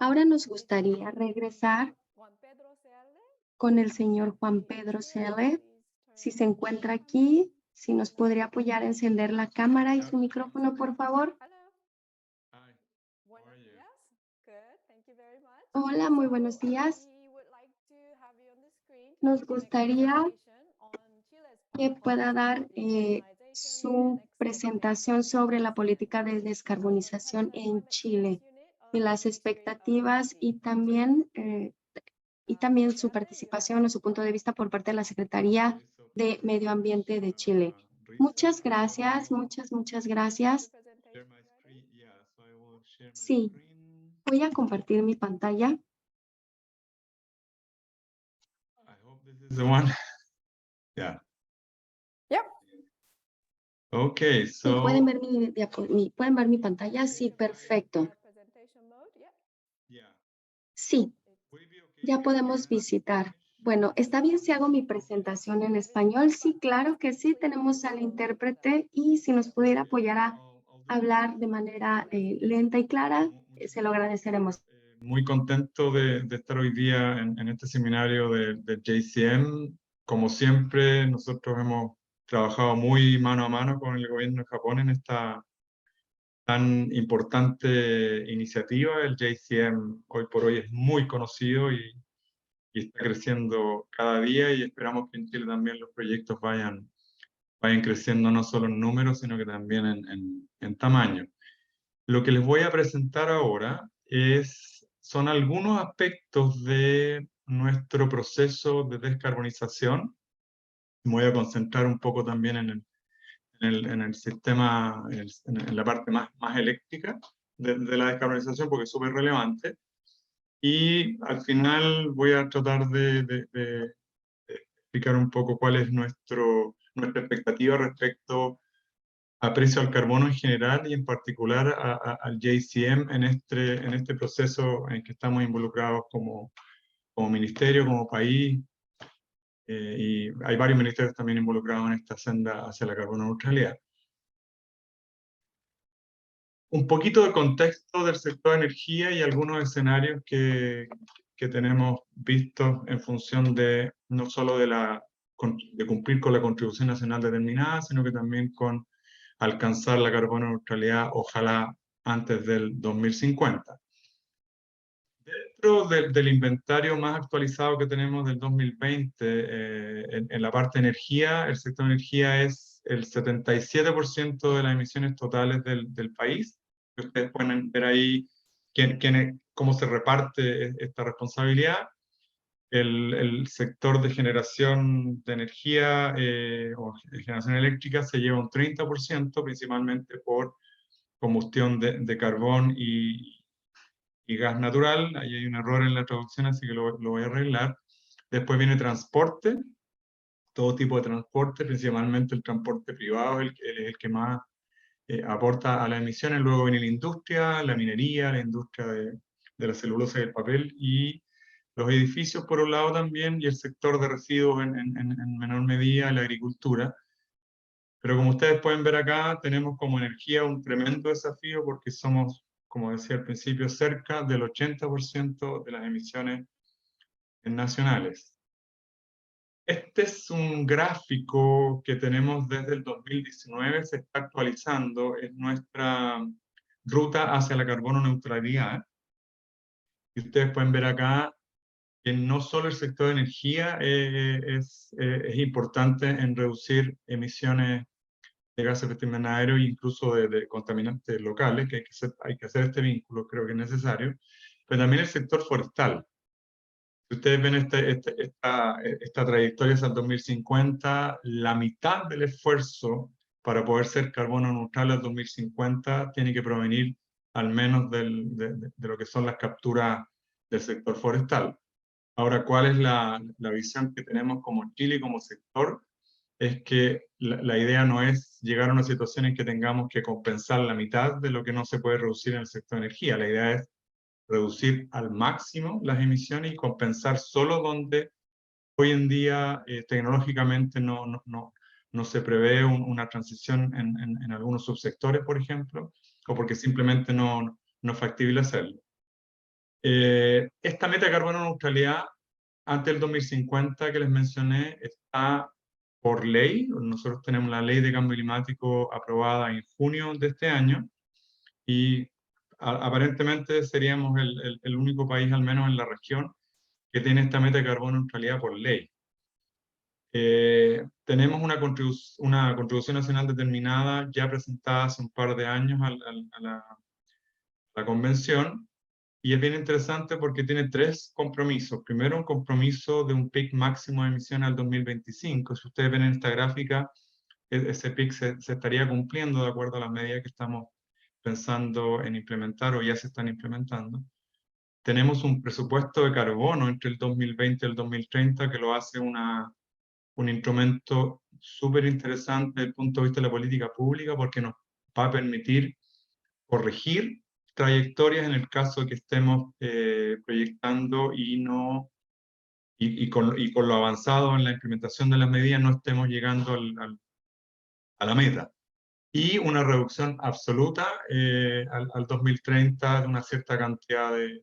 Ahora nos gustaría regresar con el señor Juan Pedro Cele. Si se encuentra aquí, si nos podría apoyar a encender la cámara y su micrófono, por favor. Hi, how are you? Hola, muy buenos días. Nos gustaría que pueda dar su presentación sobre la política de descarbonización en Chile y las expectativas y también su participación o su punto de vista por parte de la Secretaría Okay, so de first Medio I'm Ambiente de Chile. gonna Muchas reset. gracias, muchas gracias. Share my screen. Yeah, so I will share my Sí, screen. voy a compartir mi pantalla. I hope this is the one. Yeah. Yep. Okay, Sí, ¿pueden so ver pueden ver mi pantalla? Sí, perfecto. yeah. Sí, Would it be okay ya if I podemos present in visitar. Spanish? Bueno, ¿está bien si hago mi presentación en español? Sí, claro que sí, tenemos al intérprete y si nos pudiera apoyar a I'll do that. hablar de manera lenta y clara, Muchas se lo gracias. agradeceremos. Muy contento de estar hoy día en este seminario de JCM. Como siempre, nosotros hemos trabajado muy mano a mano con el gobierno de Japón en esta tan importante iniciativa. El JCM hoy por hoy es muy conocido y está creciendo cada día, y esperamos que en Chile también los proyectos vayan creciendo no solo en números, sino que también en tamaño. Lo que les voy a presentar ahora son algunos aspectos de nuestro proceso de descarbonización. Me voy a concentrar un poco también en el sistema, en la parte más eléctrica de la descarbonización, porque es súper relevante. Y al final voy a tratar de explicar un poco cuál es nuestra expectativa respecto a precio al carbono en general y en particular al JCM en este proceso en que estamos involucrados como ministerio, como país, y hay varios ministerios también involucrados en esta senda hacia la carbono neutralidad. Un poquito de contexto del sector de energía y algunos escenarios que tenemos vistos en función de no solo de cumplir con la contribución nacional determinada, sino que también con alcanzar la carbono neutralidad, ojalá antes del 2050. Dentro del inventario más actualizado que tenemos del 2020, en la parte de energía, el sector de energía es el 77% de las emisiones totales del país. Ustedes pueden ver ahí cómo se reparte esta responsabilidad. El sector de generación de energía o de generación eléctrica se lleva un 30%, principalmente por combustión de carbón y gas natural. Ahí hay un error en la traducción, así que lo voy a arreglar. Después viene transporte, todo tipo de transporte, principalmente el transporte privado, es el que más aporta a las emisiones. Luego viene la industria, la minería, la industria de la celulosa y el papel, y los edificios por un lado también, y el sector de residuos en menor medida, la agricultura. Pero como ustedes pueden ver acá, tenemos como energía un tremendo desafío porque somos, como decía al principio, cerca del 80% de las emisiones nacionales. Este es un gráfico que tenemos desde el 2019, se está actualizando, es nuestra ruta hacia la carbono neutralidad. Y ustedes pueden ver acá que no solo el sector de energía es importante en reducir emisiones de gases de efecto invernadero e incluso de contaminantes locales, que hay que hacer este vínculo, creo que es necesario, pero también el sector forestal. Si ustedes ven esta trayectoria hasta el 2050, la mitad del esfuerzo para poder ser carbono neutral al 2050 tiene que provenir al menos de lo que son las capturas del sector forestal. Ahora, ¿cuál es la visión que tenemos como Chile y como sector? Es que la idea no es llegar a una situación en que tengamos que compensar la mitad de lo que no se puede reducir en el sector de energía. La idea es reducir al máximo las emisiones y compensar solo donde hoy en día tecnológicamente no se prevé una transición en algunos subsectores, por ejemplo, o porque simplemente no es factible hacerlo. Esta meta de carbono neutralidad antes del 2050 que les mencioné está por ley. Nosotros tenemos la ley de cambio climático aprobada en junio de este año y aparentemente seríamos el único país, al menos en la región, que tiene esta meta de carbono neutralidad por ley. Tenemos una contribución nacional determinada ya presentada hace un par de años a la convención, y es bien interesante porque tiene tres compromisos. Primero, un compromiso de un pic máximo de emisiones al 2025. Si ustedes ven en esta gráfica, ese pic se estaría cumpliendo de acuerdo a las medidas que estamos pensando en implementar o ya se están implementando. Tenemos un presupuesto de carbono entre el 2020 y el 2030 que lo hace un instrumento súper interesante desde el punto de vista de la política pública, porque nos va a permitir corregir trayectorias en el caso que estemos proyectando y con lo avanzado en la implementación de las medidas no estemos llegando a la meta. Y una reducción absoluta al 2030 de una cierta cantidad de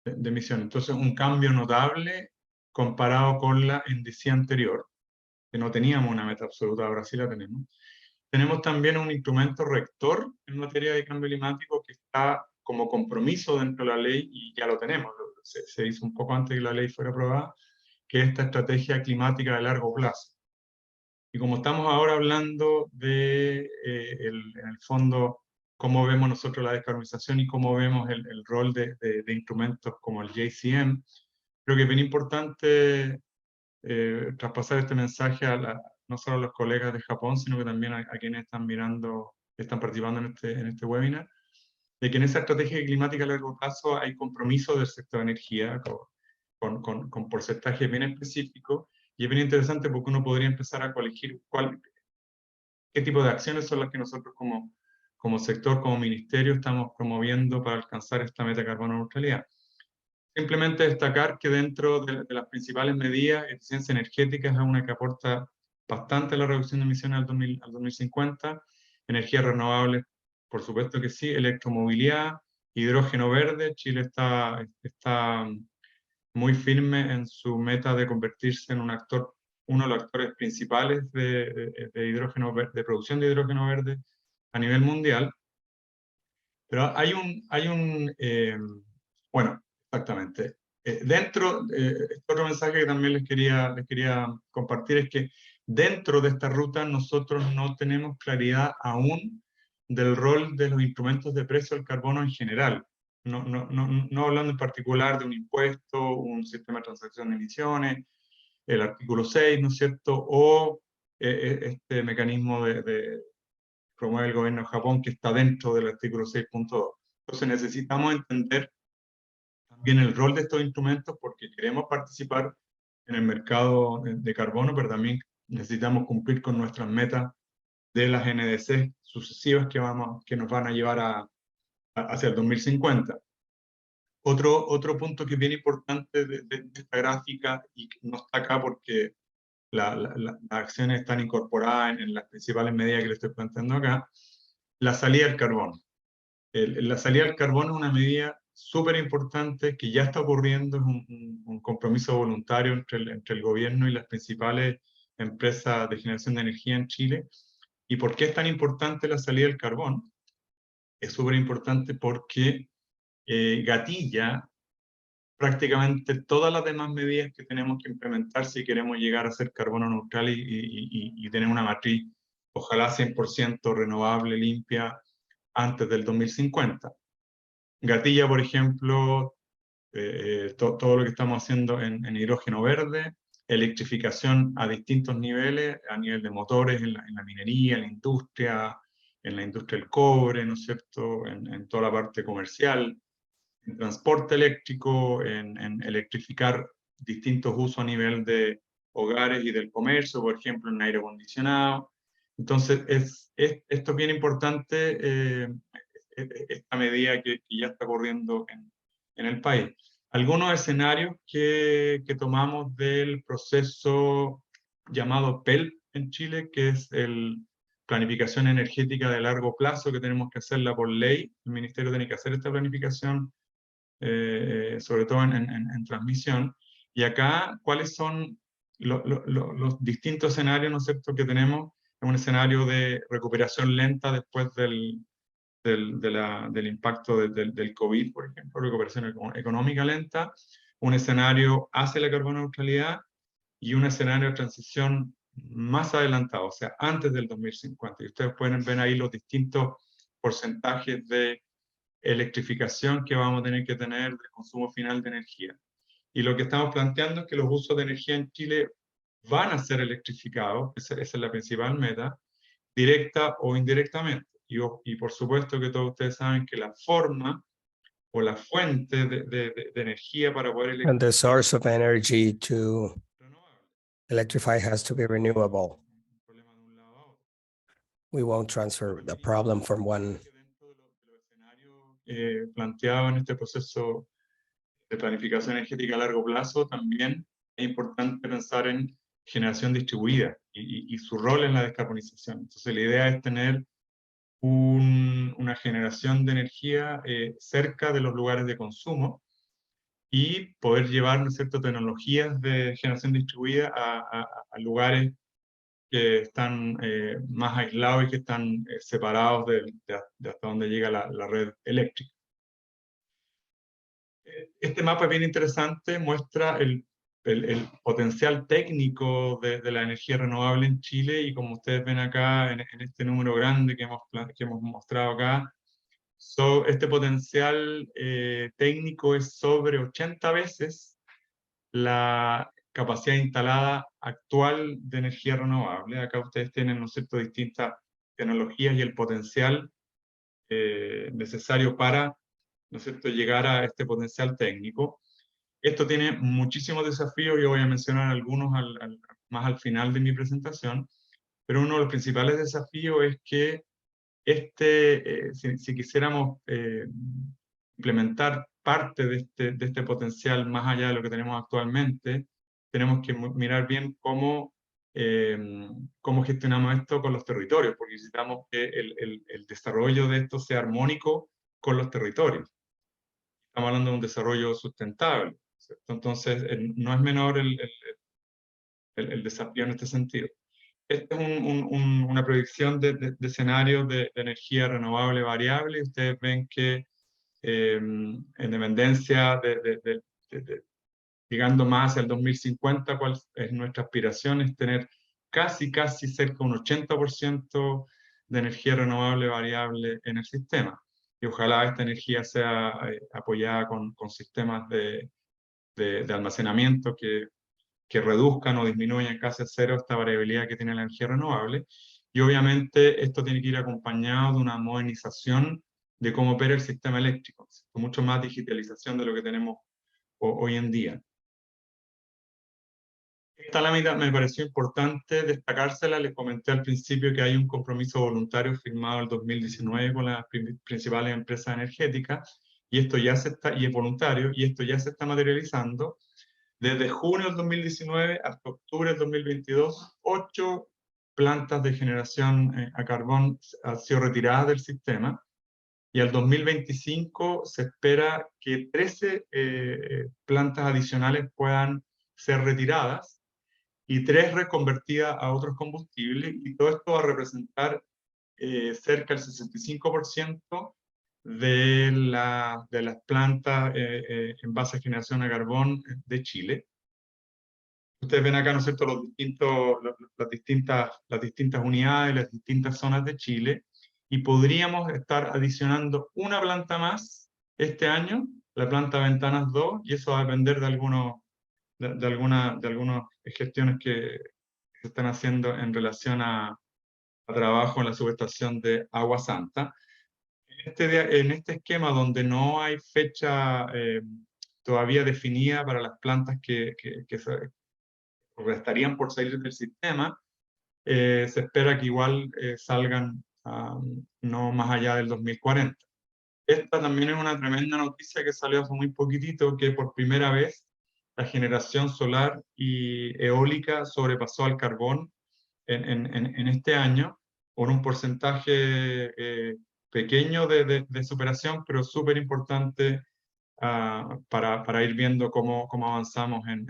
emisiones. Entonces, un cambio notable comparado con la indicia anterior, que no teníamos una meta absoluta, ahora sí la tenemos. Tenemos también un instrumento rector en materia de cambio climático que está como compromiso dentro de la ley, y ya lo tenemos, se hizo un poco antes que la ley fuera aprobada, que es esta estrategia climática de largo plazo. Y como estamos ahora hablando de, en el fondo, cómo vemos nosotros la descarbonización y cómo vemos el rol de instrumentos como el JCM, creo que es bien importante traspasar este mensaje no solo a los colegas de Japón, sino que también a quienes están mirando, están participando en este webinar, de que en esa estrategia climática a largo plazo hay compromisos del sector de energía con porcentajes bien específicos, y es bien interesante porque uno podría empezar a colegir qué tipo de acciones son las que nosotros como sector, como ministerio, estamos promoviendo para alcanzar esta meta de carbono neutralidad. Simplemente destacar que dentro de las principales medidas, eficiencia energética es una que aporta bastante a la reducción de emisiones al 2050, energías renovables, por supuesto que sí, electromovilidad, hidrógeno verde. Chile está muy firme en su meta de convertirse en uno de los actores principales de hidrógeno verde, de producción de hidrógeno verde a nivel mundial. Pero bueno, exactamente. Otro mensaje que también les quería compartir es que dentro de esta ruta nosotros no tenemos claridad aún del rol de los instrumentos de precio del carbono en general. No hablando en particular de un impuesto, un sistema de transacción de emisiones, el artículo 6, ¿no es cierto? O este mecanismo promueve el gobierno de Japón, que está dentro del artículo 6.2. Entonces necesitamos entender también el rol de estos instrumentos porque queremos participar en el mercado de carbono, pero también necesitamos cumplir con nuestras metas de las NDC sucesivas que nos van a llevar hacia el 2050. Otro punto que es bien importante de esta gráfica, y que no está acá porque las acciones están incorporadas en las principales medidas que les estoy planteando acá, la salida del carbono. La salida del carbono es una medida súper importante que ya está ocurriendo, es un compromiso voluntario entre el gobierno y las principales empresas de generación de energía en Chile. ¿Y por qué es tan importante la salida del carbón? Es súper importante porque gatilla prácticamente todas las demás medidas que tenemos que implementar si queremos llegar a ser carbono neutral y tener una matriz, ojalá 100% renovable, limpia, antes del 2050. Gatilla, por ejemplo, todo lo que estamos haciendo en hidrógeno verde, electrificación a distintos niveles, a nivel de motores, en la minería, en la industria del cobre, ¿no es cierto?, en toda la parte comercial, en transporte eléctrico, en electrificar distintos usos a nivel de hogares y del comercio, por ejemplo, en aire acondicionado. Entonces, esto es bien importante, esta medida que ya está ocurriendo en el país. Algunos escenarios que tomamos del proceso llamado PELP en Chile, que es planificación energética de largo plazo, que tenemos que hacerla por ley. El Ministerio tiene que hacer esta planificación sobre todo en transmisión. Y acá, ¿cuáles son los distintos escenarios, ¿no es cierto?, que tenemos? Es un escenario de recuperación lenta después del impacto del COVID, por ejemplo, recuperación económica lenta, un escenario hacia la carbono neutralidad y un escenario de transición más adelantado, o sea, antes del 2050. Y ustedes pueden ver ahí los distintos porcentajes de electrificación que vamos a tener de consumo final de energía. Y lo que estamos planteando es que los usos de energía en Chile van a ser electrificados, esa es la principal meta, directa o indirectamente. Y por supuesto que todos ustedes saben que la forma o la fuente de energía para poder And electrificar the source of energy to es renovable. electrify has to be renewable. Un problema de un lado a otro. We won't transfer the problem from one. Que dentro de los escenarios planteados en este proceso de planificación energética a largo plazo, también es importante pensar en generación distribuida y su rol en la descarbonización. Entonces la idea es tener una generación de energía cerca de los lugares de consumo y poder llevar, ¿no es cierto?, tecnologías de generación distribuida a lugares que están más aislados y que están separados de hasta donde llega la red eléctrica. Este mapa es bien interesante, muestra el potencial técnico de la energía renovable en Chile, y como ustedes ven acá en este número grande que hemos mostrado acá, este potencial técnico es sobre 80 veces la capacidad instalada actual de energía renovable. Acá ustedes tienen, ¿no es cierto?, distintas tecnologías y el potencial necesario para, ¿no es cierto?, llegar a este potencial técnico. Esto tiene muchísimos desafíos, yo voy a mencionar algunos más al final de mi presentación, pero uno de los principales desafíos es que si quisiéramos implementar parte de este potencial más allá de lo que tenemos actualmente, tenemos que mirar bien cómo gestionamos esto con los territorios, porque necesitamos que el desarrollo de esto sea armónico con los territorios. Estamos hablando de un desarrollo sustentable, ¿cierto? Entonces, no es menor el desafío en este sentido. Esta es una proyección de escenarios de energía renovable variable. Ustedes ven que en dependencia llegando más hacia el 2050, cuál es nuestra aspiración, es tener casi cerca de un 80% de energía renovable variable en el sistema. Y ojalá esta energía sea apoyada con sistemas de almacenamiento que reduzcan o disminuyan casi a cero esta variabilidad que tiene la energía renovable. Y obviamente esto tiene que ir acompañado de una modernización de cómo opera el sistema eléctrico, con mucho más digitalización de lo que tenemos hoy en día. Esta lámina me pareció importante destacársela. Les comenté al principio que hay un compromiso voluntario firmado en el 2019 con las principales empresas energéticas, y esto ya y es voluntario, y esto ya se está materializando. Desde junio del 2019 hasta octubre del 2022, 8 plantas de generación a carbón han sido retiradas del sistema, y al 2025 se espera que 13 plantas adicionales puedan ser retiradas y 3 reconvertidas a otros combustibles, y todo esto va a representar cerca del 65% de las plantas en base a generación a carbón de Chile. Ustedes ven acá, ¿no es cierto?, las distintas unidades, las distintas zonas de Chile, y podríamos estar adicionando una planta más este año, la planta Ventanas 2, y eso va a depender de algunas gestiones que se están haciendo en relación a trabajo en la subestación de Agua Santa. En este esquema, donde no hay fecha todavía definida para las plantas que estarían por salir del sistema, se espera que igual salgan no más allá del 2040. Esta también es una tremenda noticia que salió hace muy poquitito, que por primera vez la generación solar y eólica sobrepasó al carbón en este año, por un porcentaje pequeño de superación, pero súper importante para ir viendo cómo avanzamos en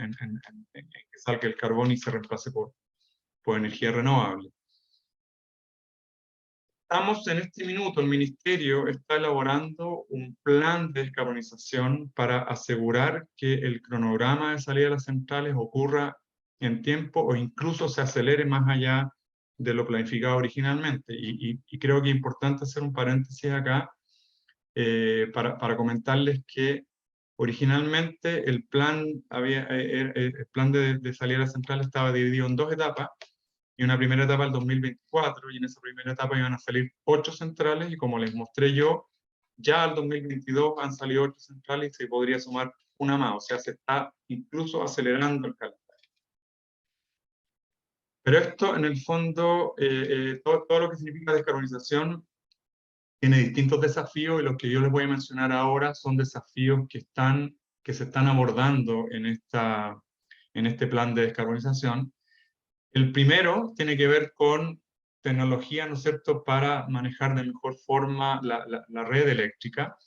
que salga el carbón y se reemplace por energía renovable. Estamos en este minuto, el Ministerio está elaborando un plan de descarbonización para asegurar que el cronograma de salida de las centrales ocurra en tiempo o incluso se acelere más allá de lo planificado originalmente. Y creo que es importante hacer un paréntesis acá para comentarles que originalmente el plan, el plan de salida de las centrales estaba dividido en dos etapas, y una primera etapa el 2024, y en esa primera etapa iban a salir 8 centrales, y como les mostré yo, ya al 2022 han salido 8 centrales y se podría sumar una más, o sea, se está incluso acelerando el calendario. Pero esto, en el fondo, todo lo que significa descarbonización tiene distintos desafíos, y los que yo les voy a mencionar ahora son desafíos que se están abordando en este plan de descarbonización. El primero tiene que ver con tecnología, ¿no es cierto?, para manejar de mejor forma la red eléctrica,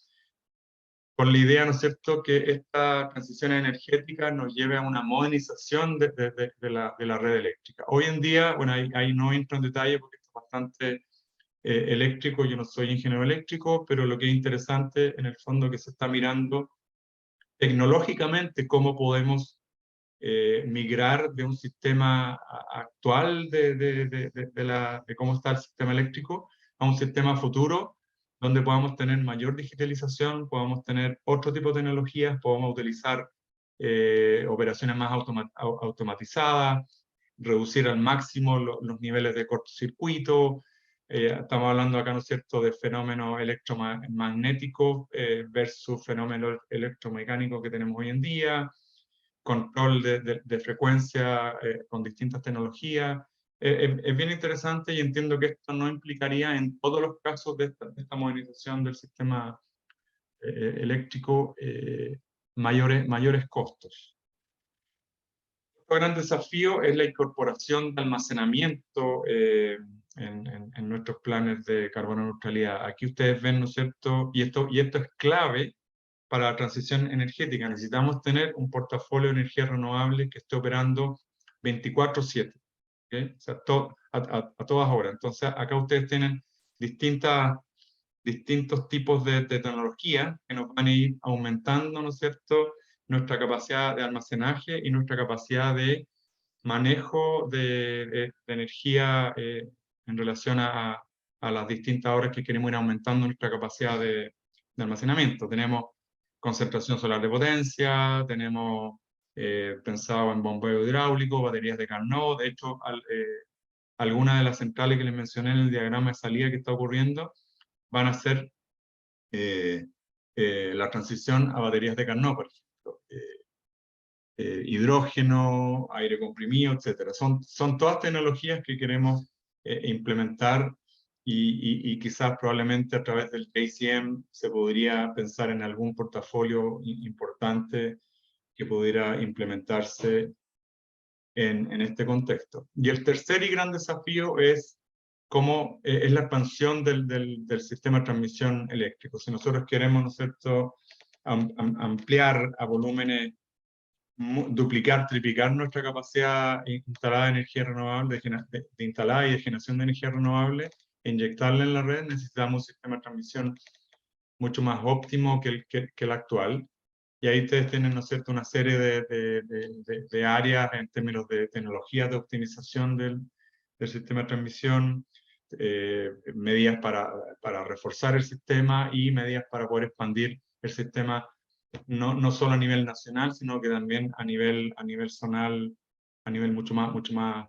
con la idea, ¿no es cierto?, que esta transición energética nos lleve a una modernización de la red eléctrica. Hoy en día, bueno, ahí no entro en detalle porque esto es bastante eléctrico, yo no soy ingeniero eléctrico, pero lo que es interesante en el fondo que se está mirando tecnológicamente cómo podemos migrar de un sistema actual de cómo está el sistema eléctrico a un sistema futuro donde podamos tener mayor digitalización, podamos tener otro tipo de tecnologías, podamos utilizar operaciones más automatizadas, reducir al máximo los niveles de cortocircuito. Estamos hablando acá, ¿no es cierto?, de fenómenos electromagnéticos versus fenómenos electromecánicos que tenemos hoy en día, control de frecuencia con distintas tecnologías. Es bien interesante, y entiendo que esto no implicaría en todos los casos de esta modernización del sistema eléctrico mayores costos. Otro gran desafío es la incorporación de almacenamiento en nuestros planes de carbono neutralidad. Aquí ustedes ven, ¿no es cierto?, y esto es clave para la transición energética. Necesitamos tener un portafolio de energía renovable que esté operando 24/7, ¿okay? O sea, a todas horas. Entonces, acá ustedes tienen distintos tipos de tecnología que nos van a ir aumentando, ¿no es cierto?, nuestra capacidad de almacenaje y nuestra capacidad de manejo de energía en relación a las distintas horas que queremos ir aumentando nuestra capacidad de almacenamiento. Tenemos concentración solar de potencia, tenemos pensado en bombeo hidráulico, baterías de Carnot. De hecho, algunas de las centrales que les mencioné en el diagrama de salida que está ocurriendo van a ser la transición a baterías de Carnot, por ejemplo. Hidrógeno, aire comprimido, etc. Son todas tecnologías que queremos implementar, y quizás probablemente a través del JCM se podría pensar en algún portafolio importante que pudiera implementarse en este contexto. Y el tercer y gran desafío es cómo es la expansión del sistema de transmisión eléctrico. Si nosotros queremos, ¿no es cierto?, ampliar a volúmenes, duplicar, triplicar nuestra capacidad instalada de energía renovable, de instalada y de generación de energía renovable, e inyectarla en la red, necesitamos un sistema de transmisión mucho más óptimo que el actual. Y ahí ustedes tienen, ¿no es cierto?, una serie de áreas en términos de tecnologías de optimización del sistema de transmisión, medidas para reforzar el sistema y medidas para poder expandir el sistema no solo a nivel nacional, sino que también a nivel zonal, a nivel mucho más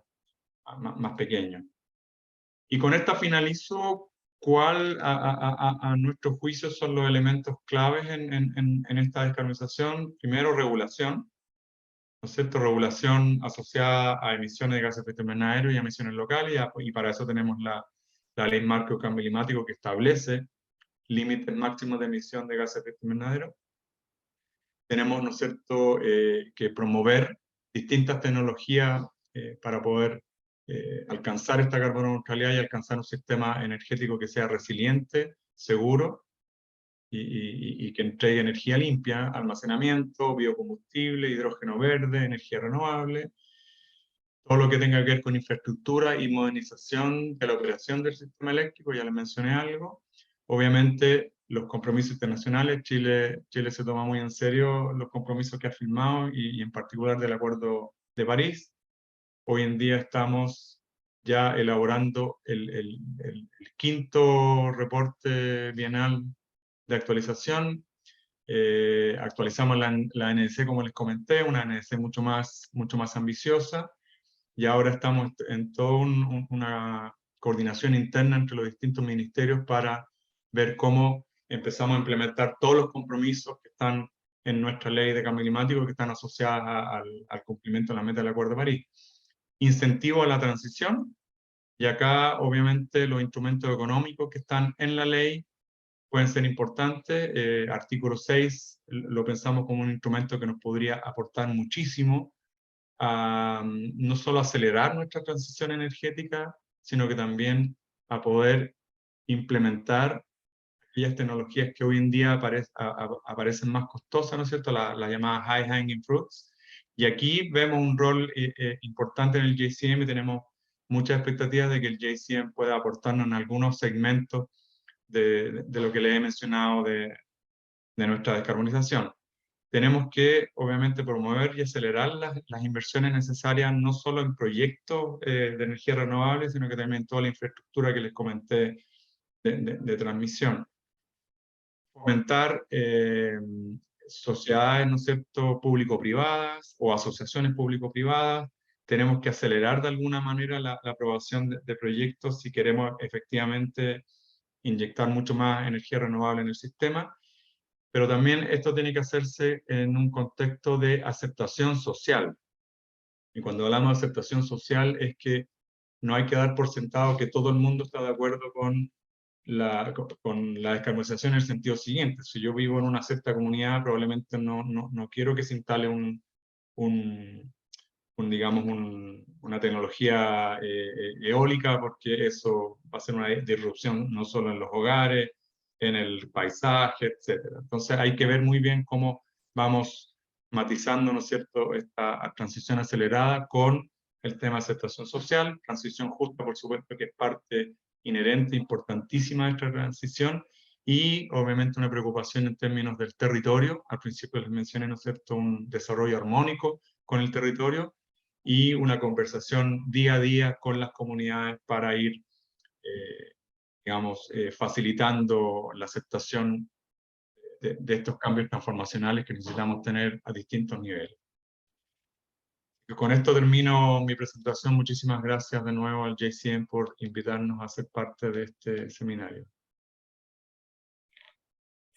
pequeño. Y con esta finalizo cuál a nuestro juicio son los elementos claves en esta descarbonización. Primero, regulación, ¿no es cierto?, regulación asociada a emisiones de gases de efecto invernadero y a emisiones locales, y para eso tenemos la Ley Marco de Cambio Climático, que establece límites máximos de emisión de gases de efecto invernadero. Tenemos, ¿no es cierto?, que promover distintas tecnologías para poder alcanzar esta carbono neutralidad y alcanzar un sistema energético que sea resiliente, seguro. y que entregue energía limpia, almacenamiento, biocombustible, hidrógeno verde, energía renovable, todo lo que tenga que ver con infraestructura y modernización de la operación del sistema eléctrico, ya les mencioné algo. Obviamente, los compromisos internacionales, Chile se toma muy en serio los compromisos que ha firmado y en particular del Acuerdo de París. Hoy en día estamos ya elaborando el quinto reporte bienal de actualización. Actualizamos la NDC, como les comenté, una NDC mucho más ambiciosa, y ahora estamos en toda una coordinación interna entre los distintos ministerios para ver cómo empezamos a implementar todos los compromisos que están en nuestra ley de cambio climático, que están asociadas al cumplimiento de la meta del Acuerdo de París. Incentivo a la transición, y acá obviamente los instrumentos económicos que están en la ley pueden ser importantes. Artículo 6 lo pensamos como un instrumento que nos podría aportar muchísimo a no solo acelerar nuestra transición energética, sino que también a poder implementar aquellas tecnologías que hoy en día aparecen más costosas, ¿no es cierto? Las llamadas high hanging fruits. Y aquí vemos un rol importante en el JCM, y tenemos muchas expectativas de que el JCM pueda aportarnos en algunos segmentos de lo que les he mencionado de nuestra descarbonización. Tenemos que, obviamente, promover y acelerar las inversiones necesarias, no solo en proyectos de energía renovable, sino que también en toda la infraestructura que les comenté de transmisión. Fomentar sociedades, ¿no es cierto?, público-privadas o asociaciones público-privadas. Tenemos que acelerar de alguna manera la aprobación de proyectos si queremos efectivamente inyectar mucho más energía renovable en el sistema. Pero también esto tiene que hacerse en un contexto de aceptación social. Y cuando hablamos de aceptación social es que no hay que dar por sentado que todo el mundo está de acuerdo con la descarbonización en el sentido siguiente. Si yo vivo en una cierta comunidad, probablemente no quiero que se instale digamos, una tecnología eólica, porque eso va a ser una disrupción no solo en los hogares, en el paisaje, etc. Entonces hay que ver muy bien cómo vamos matizando, ¿no es cierto?, esta transición acelerada con el tema de aceptación social, transición justa, por supuesto, que es parte inherente, importantísima de esta transición, y obviamente una preocupación en términos del territorio. Al principio les mencioné, ¿no es cierto?, un desarrollo armónico con el territorio, y una conversación día a día con las comunidades para ir, digamos, facilitando la aceptación de estos cambios transformacionales que necesitamos tener a distintos niveles. Y con esto termino mi presentación. Muchísimas gracias de nuevo al JCM por invitarnos a ser parte de este seminario.